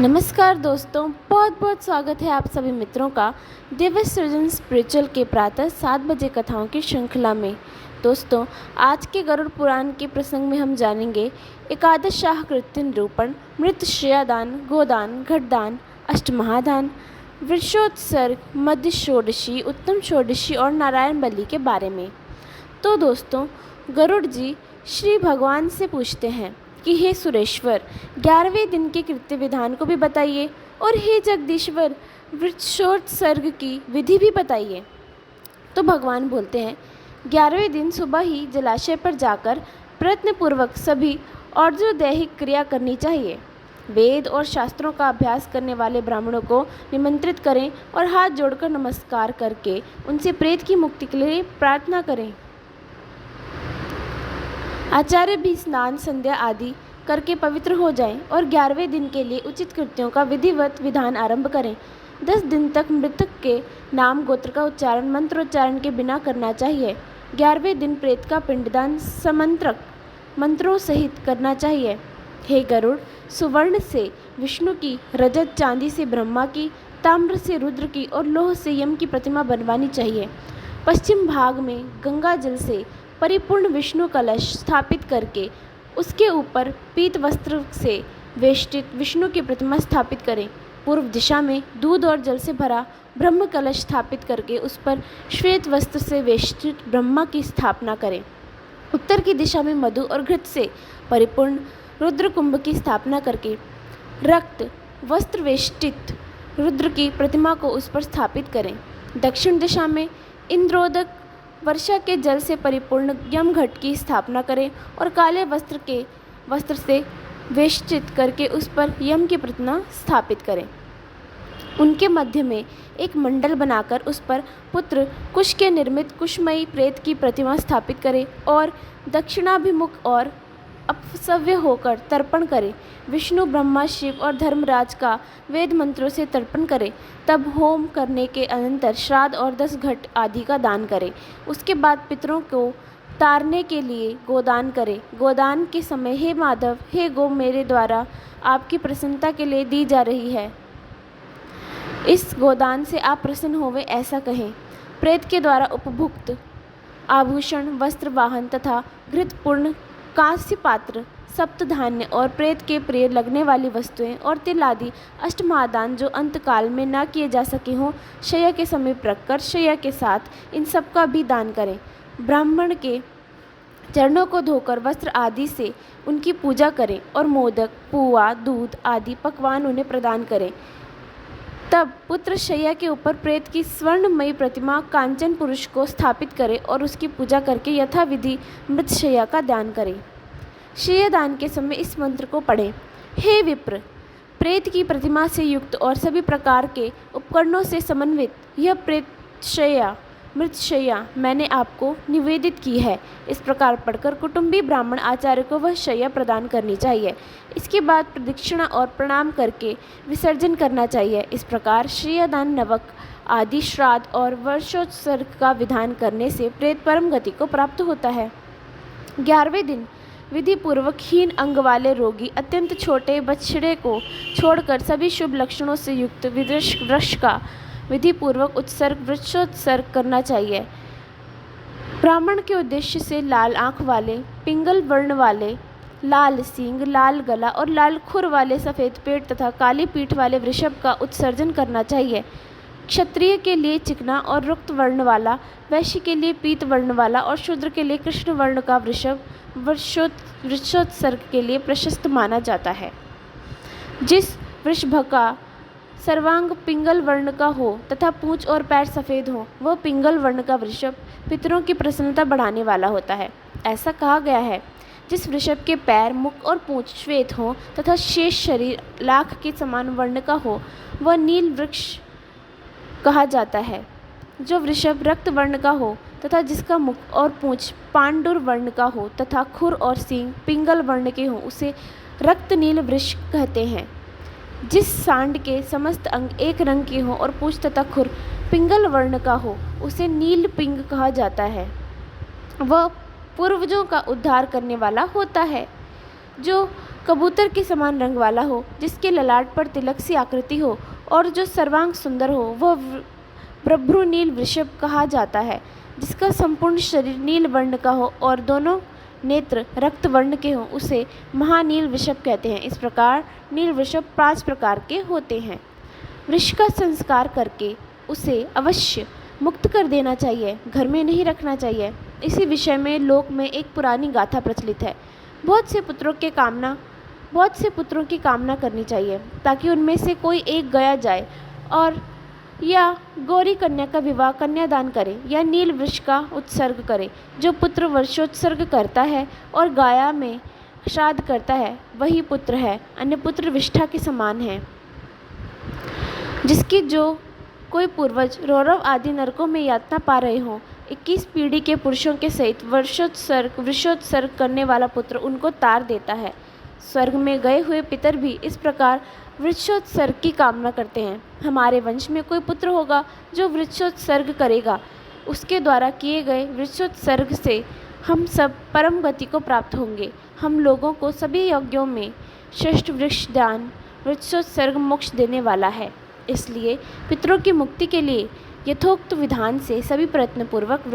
नमस्कार दोस्तों, बहुत बहुत स्वागत है आप सभी मित्रों का दिव्य सृजन स्पिरिचुअल के प्रातः 7 बजे कथाओं की श्रृंखला में। दोस्तों, आज के गरुड़ पुराण के प्रसंग में हम जानेंगे एकादश शाह कृत्य निरूपण, मृत श्रेयादान, गोदान, घटदान, अष्टमहादान, वृषोत्सर्ग, मध्य षोडशी, उत्तम षोडशी और नारायण बलि के बारे में। तो दोस्तों, गरुड़ जी श्री भगवान से पूछते हैं कि हे सुरेश्वर, 11वें दिन के कृत्य विधान को भी बताइए और हे जगदीश्वर, वृक्षोत्सर्ग की विधि भी बताइए। तो भगवान बोलते हैं, 11वें दिन सुबह ही जलाशय पर जाकर प्रयत्नपूर्वक सभी और्ध्वदैहिक क्रिया करनी चाहिए। वेद और शास्त्रों का अभ्यास करने वाले ब्राह्मणों को निमंत्रित करें और हाथ जोड़कर नमस्कार करके उनसे प्रेत की मुक्ति के लिए प्रार्थना करें। आचार्य भी स्नान संध्या आदि करके पवित्र हो जाएं और 11वें दिन के लिए उचित कृत्यों का विधिवत विधान आरंभ करें। 10 दिन तक मृतक के नाम गोत्र का उच्चारण मंत्रोच्चारण के बिना करना चाहिए। 11वें दिन प्रेत का पिंडदान समंत्रक मंत्रों सहित करना चाहिए। हे गरुड़, सुवर्ण से विष्णु की, रजत चांदी से ब्रह्मा की, ताम्र से रुद्र की और लोह से यम की प्रतिमा बनवानी चाहिए। पश्चिम भाग में गंगा जल से परिपूर्ण विष्णु कलश स्थापित करके उसके ऊपर पीत वस्त्र से वेष्टित विष्णु की प्रतिमा स्थापित करें। पूर्व दिशा में दूध और जल से भरा ब्रह्म कलश स्थापित करके उस पर श्वेत वस्त्र से वेष्टित ब्रह्मा की स्थापना करें। उत्तर की दिशा में मधु और घृत से परिपूर्ण रुद्र कुंभ की स्थापना करके रक्त वस्त्र वेष्टित रुद्र की प्रतिमा को उस पर स्थापित करें। दक्षिण दिशा में इंद्रोदक वर्षा के जल से परिपूर्ण यमघट की स्थापना करें और काले वस्त्र से वेष्टित करके उस पर यम की प्रतिमा स्थापित करें। उनके मध्य में एक मंडल बनाकर उस पर पुत्र कुश के निर्मित कुशमयी प्रेत की प्रतिमा स्थापित करें और दक्षिणाभिमुख और अपसव्य होकर तर्पण करें। विष्णु, ब्रह्मा, शिव और धर्मराज का वेद मंत्रों से तर्पण करें। तब होम करने के अनंतर श्राद्ध और 10 घट आदि का दान करें। उसके बाद पितरों को तारने के लिए गोदान करें। गोदान के समय, हे माधव, हे गो मेरे द्वारा आपकी प्रसन्नता के लिए दी जा रही है, इस गोदान से आप प्रसन्न होवे, ऐसा कहें। प्रेत के द्वारा उपभुक्त आभूषण, वस्त्र, वाहन तथा घृतपूर्ण कांस्य पात्र, सप्त धान्य और प्रेत के प्रिय लगने वाली वस्तुएं और तिल आदि अष्टमहादान जो अंतकाल में न किए जा सके हों, शय्या के समीप रखकर शय्या के साथ इन सब का भी दान करें। ब्राह्मण के चरणों को धोकर वस्त्र आदि से उनकी पूजा करें और मोदक, पुआ, दूध आदि पकवान उन्हें प्रदान करें। तब पुत्र शय्या के ऊपर प्रेत की स्वर्णमयी प्रतिमा कांचन पुरुष को स्थापित करें और उसकी पूजा करके यथाविधि मृत शय्या का दान करें। शय्यादान के समय इस मंत्र को पढ़ें, हे विप्र, प्रेत की प्रतिमा से युक्त और सभी प्रकार के उपकरणों से समन्वित यह प्रेत शय्या, मृत शय्या मैंने आपको निवेदित की है। इस प्रकार पढ़कर कुटुंबी ब्राह्मण आचार्य को वह शय्या प्रदान करनी चाहिए। इसके बाद प्रदक्षिणा और प्रणाम करके विसर्जन करना चाहिए। इस प्रकार शय्यादान, नवक आदि श्राद्ध और वर्षोत्सर्ग का विधान करने से प्रेत परम गति को प्राप्त होता है। 11वें दिन विधि पूर्वक हीन अंग वाले रोगी अत्यंत छोटे बछड़े को छोड़कर सभी शुभ लक्षणों से युक्त वृक्ष का विधि पूर्वक उत्सर्ग, वृक्षोत्सर्ग करना चाहिए। ब्राह्मण के उद्देश्य से लाल आँख वाले, पिंगल वर्ण वाले, लाल सींग, लाल गला और लाल खुर वाले सफ़ेद पेट तथा काली पीठ वाले वृषभ का उत्सर्जन करना चाहिए। क्षत्रिय के लिए चिकना और रुक्त वर्ण वाला, वैश्य के लिए पीत वर्ण वाला और शूद्र के लिए कृष्ण वर्ण का वृषभ वृक्षोत्सर्ग के लिए प्रशस्त माना जाता है। जिस वृषभ का सर्वांग पिंगल वर्ण का हो तथा पूंछ और पैर सफ़ेद हो, वह पिंगल वर्ण का वृषभ पितरों की प्रसन्नता बढ़ाने वाला होता है। ऐसा कहा गया है, जिस वृषभ के पैर, मुख और पूंछ श्वेत हो तथा शेष शरीर लाख के समान वर्ण का हो, वह नील वृक्ष कहा जाता है। जो वृषभ रक्त वर्ण का हो तथा जिसका मुख और पूंछ पांडुर वर्ण का हो तथा खुर और सींग पिंगल वर्ण के हों, उसे रक्त नील वृक्ष कहते हैं। जिस सांड के समस्त अंग एक रंग के हों और पूंछ तथा खुर पिंगल वर्ण का हो, उसे नील पिंग कहा जाता है। वह पूर्वजों का उद्धार करने वाला होता है। जो कबूतर के समान रंग वाला हो, जिसके ललाट पर तिलक सी आकृति हो और जो सर्वांग सुंदर हो, वह प्रभ्रू नील वृषभ कहा जाता है। जिसका संपूर्ण शरीर नील वर्ण का हो और दोनों नेत्र रक्त वर्ण के हों, उसे महानील वृषभ कहते हैं। इस प्रकार नील वृषभ 5 प्रकार के होते हैं। वृष का संस्कार करके उसे अवश्य मुक्त कर देना चाहिए, घर में नहीं रखना चाहिए। इसी विषय में लोक में एक पुरानी गाथा प्रचलित है। बहुत से पुत्रों की कामना करनी चाहिए ताकि उनमें से कोई एक गया जाए और या गौरी कन्या का विवाह कन्यादान करे या नील वृक्ष का उत्सर्ग करे। जो पुत्र वर्षोत्सर्ग करता है और गाया में श्राद्ध करता है, वही पुत्र है। अन्य पुत्र विष्ठा के समान है, जिसकी जो कोई पूर्वज रौरव आदि नरकों में यातना पा रहे हों। 21 पीढ़ी के पुरुषों के सहित वृषोत्सर्ग करने वाला पुत्र उनको तार देता है। स्वर्ग में गए हुए पितर भी इस प्रकार वृक्षोत्सर्ग की कामना करते हैं। हमारे वंश में कोई पुत्र होगा जो वृक्षोत्सर्ग करेगा, उसके द्वारा किए गए वृक्षोत्सर्ग से हम सब परम गति को प्राप्त होंगे। हम लोगों को सभी यज्ञों में श्रेष्ठ वृक्ष दान वृक्षोत्सर्ग मोक्ष देने वाला है। इसलिए पितरों की मुक्ति के लिए यथोक्त विधान से सभी प्रयत्नपूर्वक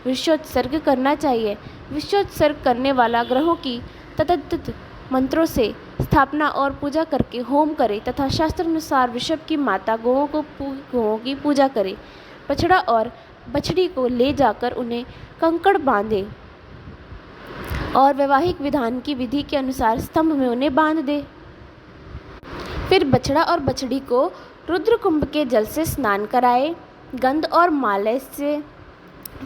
वृक्षोत्सर्ग करना चाहिए। वृक्षोत्सर्ग करने वाला ग्रहों की तत्त मंत्रों से स्थापना और पूजा करके होम करे तथा शास्त्रानुसार वृषभ की माता गौओं की पूजा करे। बछड़ा और बछड़ी को ले जाकर उन्हें कंकड़ बांधे और वैवाहिक विधान की विधि के अनुसार स्तंभ में उन्हें बांध दे। फिर बछड़ा और बछड़ी को रुद्र कुंभ के जल से स्नान कराए, गंध और माल्य से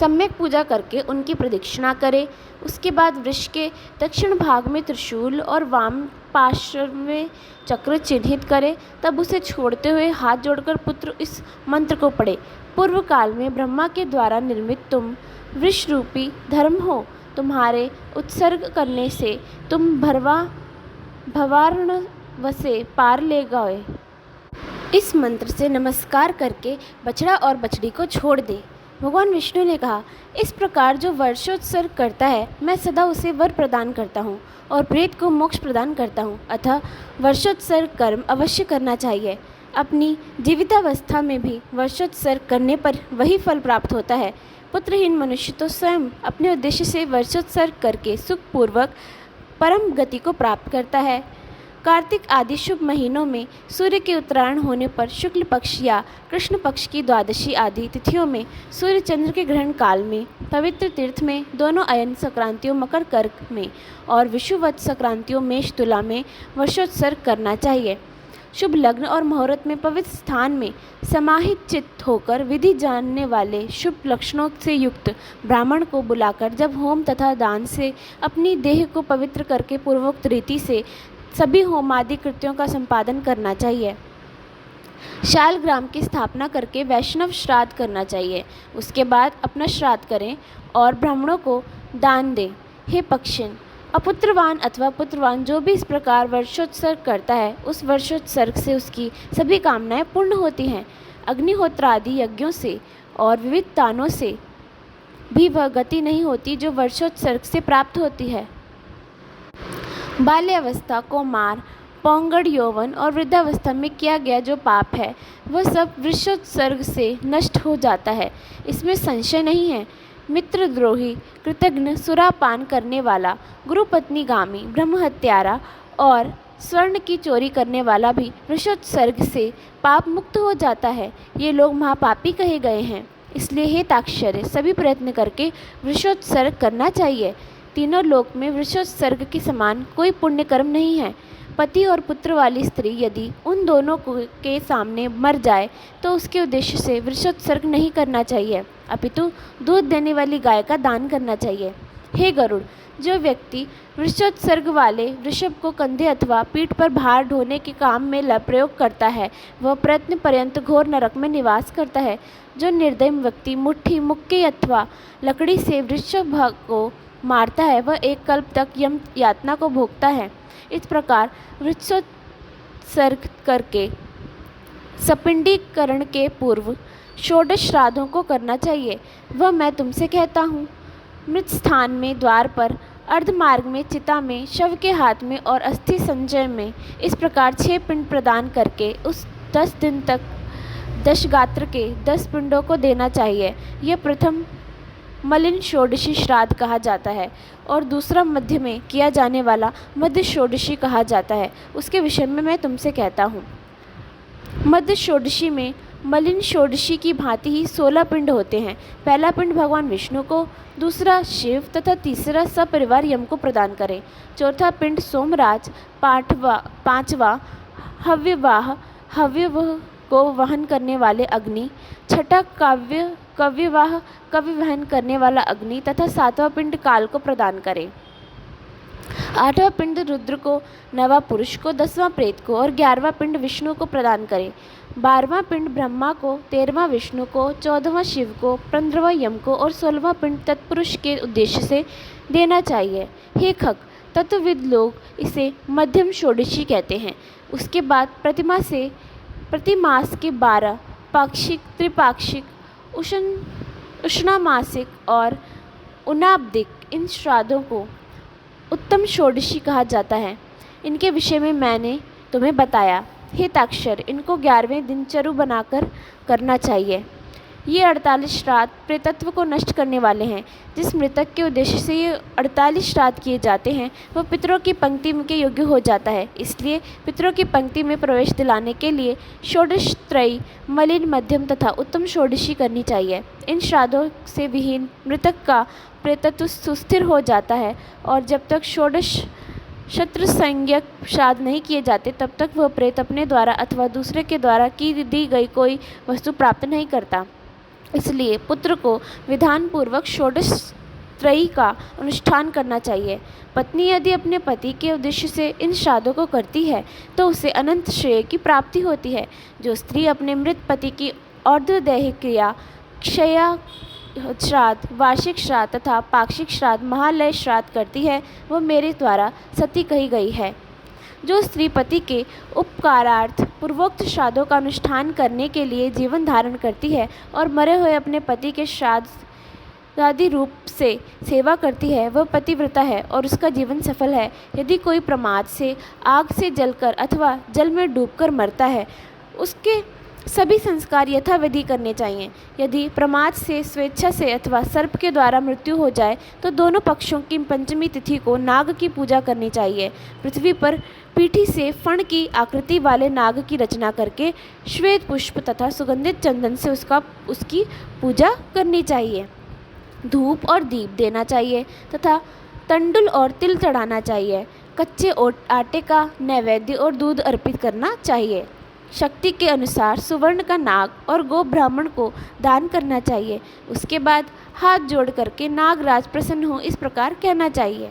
सम्यक पूजा करके उनकी प्रदक्षिणा करे। उसके बाद वृक्ष के दक्षिण भाग में त्रिशूल और वाम पार्श्व में चक्र चिन्हित करे। तब उसे छोड़ते हुए हाथ जोड़कर पुत्र इस मंत्र को पढ़े। पूर्व काल में ब्रह्मा के द्वारा निर्मित तुम वृक्ष रूपी धर्म हो। तुम्हारे उत्सर्ग करने से तुम भवार्णव से पार ले गए। इस मंत्र से नमस्कार करके बछड़ा और बछड़ी को छोड़ दे। भगवान विष्णु ने कहा, इस प्रकार जो वर्षोत्सर्ग करता है, मैं सदा उसे वर प्रदान करता हूँ और प्रेत को मोक्ष प्रदान करता हूँ। अतः वर्षोत्सर्ग कर्म अवश्य करना चाहिए। अपनी जीवितावस्था में भी वर्षोत्सर्ग करने पर वही फल प्राप्त होता है। पुत्रहीन मनुष्य तो स्वयं अपने उद्देश्य से वर्षोत्सर्ग करके सुखपूर्वक परम गति को प्राप्त करता है। कार्तिक आदि शुभ महीनों में सूर्य के उत्तरायण होने पर शुक्ल पक्ष या कृष्ण पक्ष की द्वादशी आदि तिथियों में सूर्य चंद्र के ग्रहण काल में पवित्र तीर्थ में दोनों अयन संक्रांतियों मकर कर्क में और विषुवत संक्रांतियों मेष तुला में वर्षोत्सर्ग करना चाहिए। शुभ लग्न और मुहूर्त में पवित्र स्थान में समाहित चित्त होकर विधि जानने वाले शुभ लक्षणों से युक्त ब्राह्मण को बुलाकर जब होम तथा दान से अपनी देह को पवित्र करके पूर्वोक्त रीति से सभी होमादि कृत्यों का संपादन करना चाहिए। शालग्राम की स्थापना करके वैष्णव श्राद्ध करना चाहिए। उसके बाद अपना श्राद्ध करें और ब्राह्मणों को दान दें। हे पक्षिण, अपुत्रवान अथवा पुत्रवान जो भी इस प्रकार वर्षोत्सर्ग करता है, उस वर्षोत्सर्ग से उसकी सभी कामनाएं पूर्ण होती हैं। अग्निहोत्र आदि यज्ञों से और विविध दानों से भी वह गति नहीं होती जो वर्षोत्सर्ग से प्राप्त होती है। बाल्यावस्था, कौमार, पौंगड़, यौवन और वृद्धावस्था में किया गया जो पाप है, वह सब वृषोत्सर्ग से नष्ट हो जाता है, इसमें संशय नहीं है। मित्रद्रोही, कृतघ्न, सुरापान करने वाला, गुरुपत्नीगामी, ब्रह्महत्यारा और स्वर्ण की चोरी करने वाला भी वृषोत्सर्ग से पाप मुक्त हो जाता है। ये लोग महापापी कहे गए हैं। इसलिए हे ताक्षर्य, सभी प्रयत्न करके वृषोत्सर्ग करना चाहिए। तीनों लोक में वृषोत्सर्ग के समान कोई पुण्य कर्म नहीं है। पति और पुत्र वाली स्त्री यदि उन दोनों के सामने मर जाए तो उसके उद्देश्य से वृषोत्सर्ग नहीं करना चाहिए, अपितु दूध देने वाली गाय का दान करना चाहिए। हे गरुड़, जो व्यक्ति वृषोत्सर्ग वाले वृषभ को कंधे अथवा पीठ पर भार ढोने के काम में प्रयोग करता है, वह प्रयत्न पर्यंत घोर नरक में निवास करता है। जो निर्दयी व्यक्ति मुट्ठी, मुक्के अथवा लकड़ी से वृषभ को मारता है, वह एक कल्प तक यम यातना को भोगता है। इस प्रकार वृषोत्सर्ग करके सपिंडीकरण के पूर्व षोडश श्राद्धों को करना चाहिए। वह मैं तुमसे कहता हूँ। मृत स्थान में द्वार पर अर्धमार्ग में चिता में, शव के हाथ में और अस्थि संचय में इस प्रकार 6 पिंड प्रदान करके उस 10 दिन तक दशगात्र के 10 पिंडों को देना चाहिए। यह प्रथम मलिन षोडशी श्राद्ध कहा जाता है और दूसरा मध्य में किया जाने वाला मध्य षोडशी कहा जाता है। उसके विषय में मैं तुमसे कहता हूँ। मध्य षोडशी में मलिन षोडशी की भांति ही 16 पिंड होते हैं। पहला पिंड भगवान विष्णु को, दूसरा शिव तथा तीसरा सपरिवार यम को प्रदान करें। चौथा पिंड सोमराज, पांचवा हव्यवाह को वहन करने वाले अग्नि, छठा कव्यवाह कवि वहन करने वाला अग्नि तथा 7वां पिंड काल को प्रदान करें। 8वां पिंड रुद्र को, 9वां पुरुष को, 10वां प्रेत को और 11वां पिंड विष्णु को प्रदान करें। 12वां पिंड ब्रह्मा को, 13वां विष्णु को, 14वां शिव को, 15वां यम को और 16वां पिंड तत्पुरुष के उद्देश्य से देना चाहिए। हे खग, तत्वविद लोग इसे मध्यम षोडशी कहते हैं। उसके बाद प्रतिमास के 12 पाक्षिक, त्रिपाक्षिक, उष्णामासिक और उनाब्दिक इन श्राद्धों को उत्तम षोडशी कहा जाता है। इनके विषय में मैंने तुम्हें बताया। हे ताक्षर, इनको 11वें दिन चरु बनाकर करना चाहिए। ये 48 श्राद्ध प्रेतत्व को नष्ट करने वाले हैं। जिस मृतक के उद्देश्य से ये 48 श्राद्ध किए जाते हैं वह पितरों की पंक्ति के योग्य हो जाता है। इसलिए पितरों की पंक्ति में प्रवेश दिलाने के लिए षोडश त्रयी, मलिन, मध्यम तथा उत्तम षोडशी करनी चाहिए। इन श्राद्धों से विहीन मृतक का प्रेतत्व सुस्थिर हो जाता है और जब तक षोडश शत्रु संज्ञक श्राद्ध नहीं किए जाते तब तक वह प्रेत अपने द्वारा अथवा दूसरे के द्वारा की दी गई कोई वस्तु प्राप्त नहीं करता। इसलिए पुत्र को विधान पूर्वक षोडश त्रयी का अनुष्ठान करना चाहिए। पत्नी यदि अपने पति के उद्देश्य से इन श्राद्धों को करती है तो उसे अनंत श्रेय की प्राप्ति होती है। जो स्त्री अपने मृत पति की और्ध्वदैहिक क्रिया, क्षया श्राद्ध, वार्षिक श्राद्ध तथा पाक्षिक श्राद्ध, महालय श्राद्ध करती है वह मेरे द्वारा सती कही गई है। जो स्त्री पति के उपकारार्थ पूर्वोक्त श्राद्धों का अनुष्ठान करने के लिए जीवन धारण करती है और मरे हुए अपने पति के श्राद्ध आदि रूप से सेवा करती है वह पतिव्रता है और उसका जीवन सफल है। यदि कोई प्रमाद से आग से जलकर अथवा जल में डूबकर मरता है उसके सभी संस्कार यथाविधि करने चाहिए। यदि प्रमाद से, स्वेच्छा से अथवा सर्प के द्वारा मृत्यु हो जाए तो दोनों पक्षों की पंचमी तिथि को नाग की पूजा करनी चाहिए। पृथ्वी पर पीठी से फण की आकृति वाले नाग की रचना करके श्वेत पुष्प तथा सुगंधित चंदन से उसकी पूजा करनी चाहिए। धूप और दीप देना चाहिए तथा तंडुल और तिल चढ़ाना चाहिए। कच्चे आटे का नैवेद्य और दूध अर्पित करना चाहिए। शक्ति के अनुसार सुवर्ण का नाग और गो ब्राह्मण को दान करना चाहिए। उसके बाद हाथ जोड़ करके नागराज प्रसन्न हो इस प्रकार कहना चाहिए।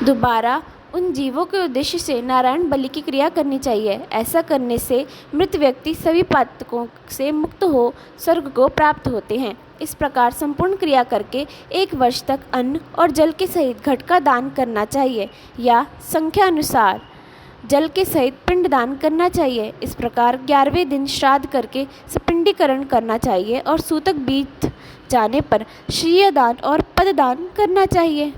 दोबारा उन जीवों के उद्देश्य से नारायण बलि की क्रिया करनी चाहिए। ऐसा करने से मृत व्यक्ति सभी पातकों से मुक्त हो स्वर्ग को प्राप्त होते हैं। इस प्रकार संपूर्ण क्रिया करके 1 वर्ष तक अन्न और जल के सहित घट का दान करना चाहिए या संख्या अनुसार जल के सहित पिंड दान करना चाहिए। इस प्रकार 11वें दिन श्राद्ध करके सपिंडीकरण करना चाहिए और सूतक बीत जाने पर श्रीय दान और पद दान करना चाहिए।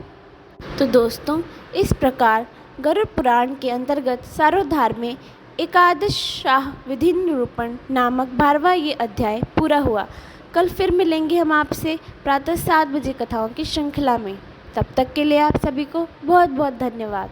तो दोस्तों, इस प्रकार गरुड़ पुराण के अंतर्गत सारोद्धार में एकादश शाह विधि निरूपण नामक 12वां ये अध्याय पूरा हुआ। कल फिर मिलेंगे हम आपसे प्रातः 7 बजे कथाओं की श्रृंखला में। तब तक के लिए आप सभी को बहुत बहुत धन्यवाद।